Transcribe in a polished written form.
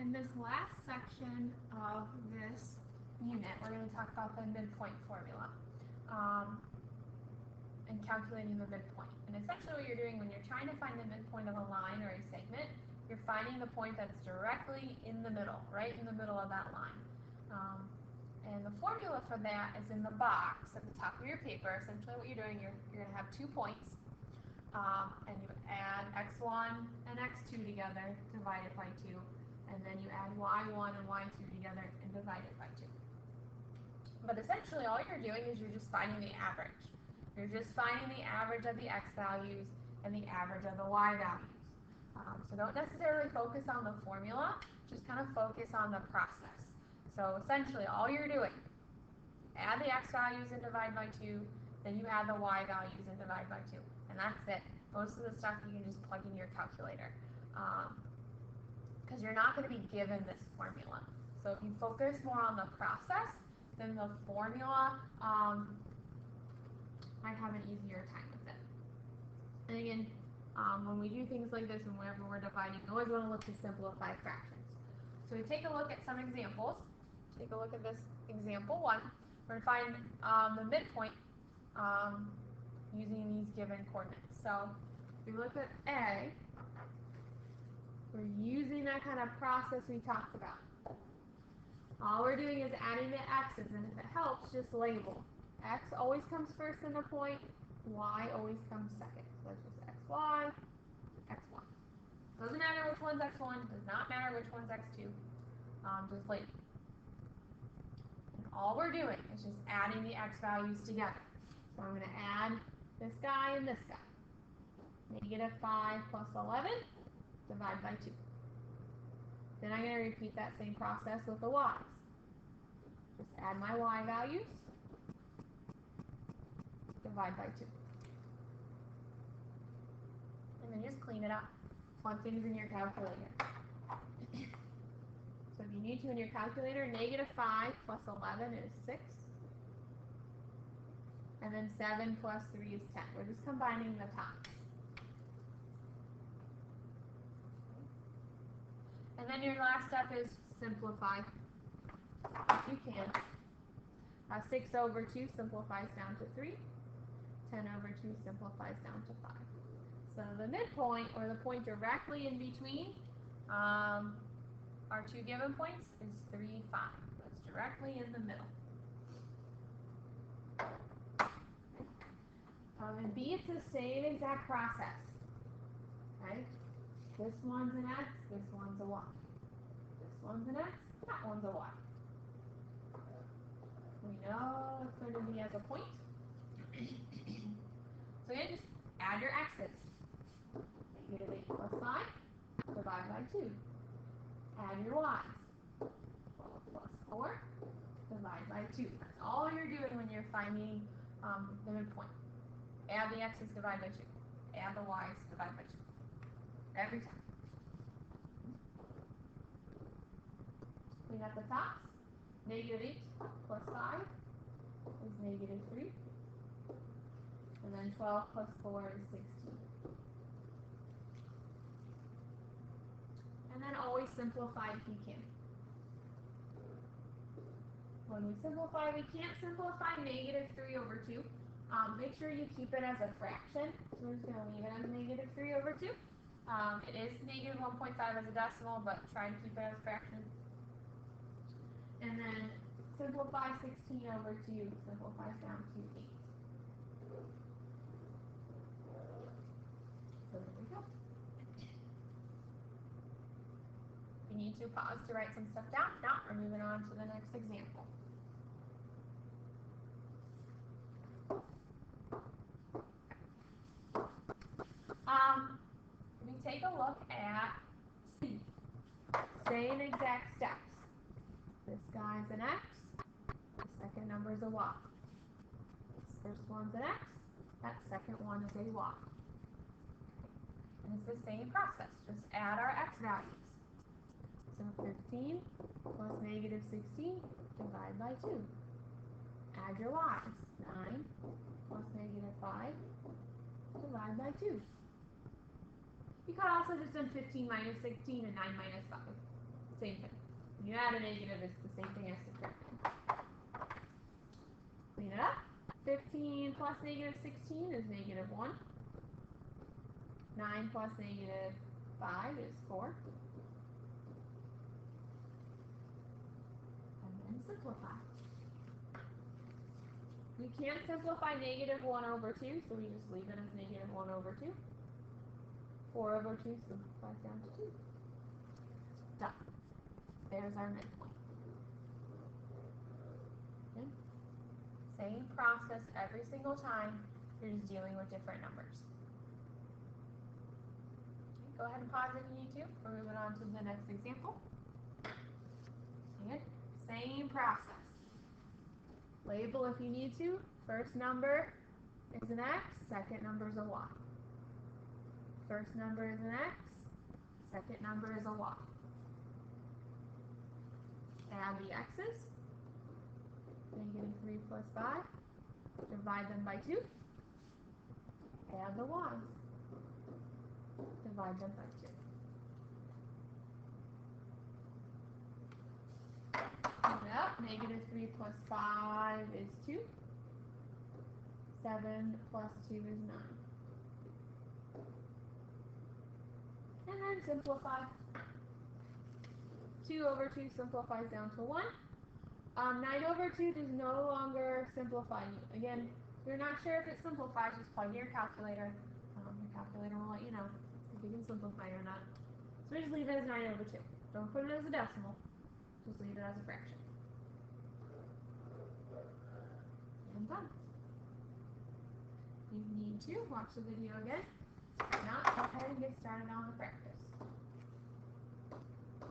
in this last section of this unit, we're going to talk about the midpoint formula and calculating the midpoint. And essentially what you're doing when you're trying to find the midpoint of a line or a segment, you're finding the point that's directly in the middle, right in the middle of that line. And the formula for that is in the box at the top of your paper. Essentially what you're doing, you're going to have 2 points, and you add x1 and x2 together, divided by 2, and then you add y1 and y2 together and divide it by 2. But essentially all you're doing is you're just finding the average. You're just finding the average of the x values and the average of the y values. So don't necessarily focus on the formula, just kind of focus on the process. So essentially all you're doing, add the x values and divide by 2, then you add the y values and divide by 2. And that's it. Most of the stuff you can just plug in your calculator, because you're not going to be given this formula. So if you focus more on the process, then the formula might have an easier time with it. And again, when we do things like this and whenever we're dividing, you always want to look to simplify fractions. So we take a look at some examples. Take a look at this example 1. We're going to find the midpoint using these given coordinates. So if we look at A, we're using that kind of process we talked about. All we're doing is adding the x's, and if it helps, just label. X always comes first in the point, y always comes second. So that's just xy, x1. Doesn't matter which one's x1, does not matter which one's x2, just label. And all we're doing is just adding the x values together. So I'm going to add this guy and this guy. Negative 5 plus 11, divide by 2. Then I'm going to repeat that same process with the y's. Just add my y values, divide by 2. And then just clean it up. Plug things in your calculator. So if you need to in your calculator, negative 5 plus 11 is 6. And then 7 plus 3 is 10. We're just combining the tops. And then your last step is simplify, if you can. 6 over 2 simplifies down to 3. 10 over 2 simplifies down to 5. So the midpoint, or the point directly in between our 2 given points, is 3, 5. That's directly in the middle. In B, it's the same exact process. Okay? This one's an x, this one's a y. This one's an x, that one's a y. We know it's going to be as a point. So again, just add your x's. Negative 8 plus 5, divide by 2. Add your y's. 12 plus 4, divide by 2. That's all you're doing when you're finding the midpoint. Add the x's, divide by 2. Add the y's, divide by 2. Every time. Clean up the tops. Negative 8 plus 5 is negative 3. And then 12 plus 4 is 16. And then always simplify if you can. When we simplify, we can't simplify negative 3 over 2. Make sure you keep it as a fraction. So we're just going to leave it as negative 3 over 2. It is negative 1.5 as a decimal, but try to keep it as a fraction. And then simplify 16 over 2 simplifies down to 8. So there we go. If you need to, pause to write some stuff down. Now we're moving on to the next example. We take a look at C. Same exact steps. This guy's an x, the second number is a y. This first one's an x, that second one is a y. And it's the same process, just add our x values. So 15 plus negative 16, divide by 2. Add your y's. 9 plus negative 5, divide by 2. You could also just done 15 minus 16 and 9 minus 5. Same thing. When you add a negative, it's the same thing as subtracting. Clean it up. 15 plus negative 16 is negative 1. 9 plus negative 5 is 4. And then simplify. You can't simplify negative 1 over 2, so we just leave it as negative 1 over 2. 4 over 2 simplifies down to 2. Done. There's our midpoint. Okay. Same process every single time. You're just dealing with different numbers. Okay, go ahead and pause if you need to. We're moving on to the next example. Okay. Same process. Label if you need to. First number is an X, second number is a Y. First number is an X, second number is a Y. Add the X's. Negative 3 plus 5. Divide them by 2. Add the Y's. Divide them by 2. Count it out. Negative 3 plus 5 is 2. 7 plus 2 is 9. And then simplify. 2 over 2 simplifies down to 1. 9 over 2 does no longer simplify. Again, if you're not sure if it simplifies, just plug in your calculator. Your calculator will let you know if you can simplify or not. So just leave it as 9 over 2. Don't put it as a decimal. Just leave it as a fraction. And done. If you need to, watch the video again. If not, go ahead and get started on the practice.